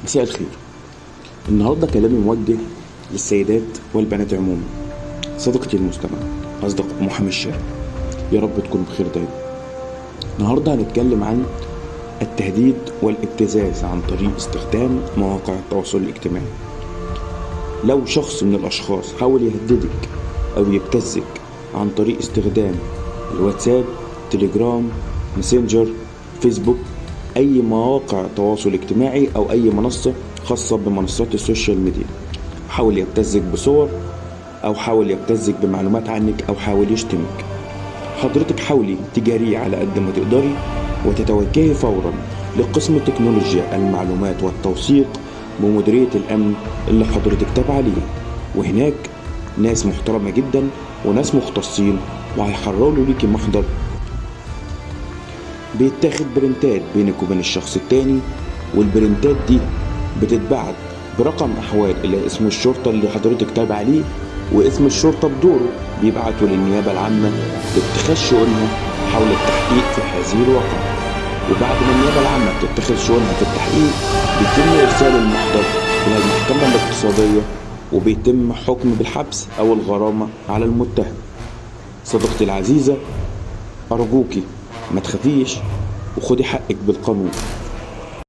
مساء الخير. النهاردة كلامي موجه للسيدات والبنات عموما. صديقتي المستمع، أصدق محامي الشارع، يا رب تكون بخير دايما. النهاردة هنتكلم عن التهديد والابتزاز عن طريق استخدام مواقع التواصل الاجتماعي. لو شخص من الأشخاص حاول يهددك أو يبتزك عن طريق استخدام الواتساب، تليجرام، ماسنجر، فيسبوك، أي مواقع تواصل اجتماعي أو أي منصة خاصة بمنصات السوشيال ميديا، حاول يبتزك بصور أو حاول يبتزك بمعلومات عنك أو حاول يشتمك، حضرتك حاولي تجاريه على قد ما تقدري وتتوجهي فورا لقسم تكنولوجيا المعلومات والتوثيق بمديرية الأمن اللي حضرتك تابعة ليه، وهناك ناس محترمة جدا وناس مختصين وهيحرروا ليكي محضر بيتاخد برنتات بينك وبين الشخص التاني، والبرنتات دي بتتبعت برقم أحوال إلى اسم الشرطة اللي حضرتك تابع ليه، واسم الشرطة بدوره بيبعتوا للنيابة العامة لاتخاذ شؤونها حول التحقيق في هذه الواقعة. وبعد ما النيابة العامة بتتخذ شؤونها في التحقيق بيتم إرسال المحضر إلى المحكمة الاقتصادية وبيتم حكم بالحبس أو الغرامة على المتهم. صديقتي العزيزة، أرجوكي ما تخافيش وخدي حقك بالقانون.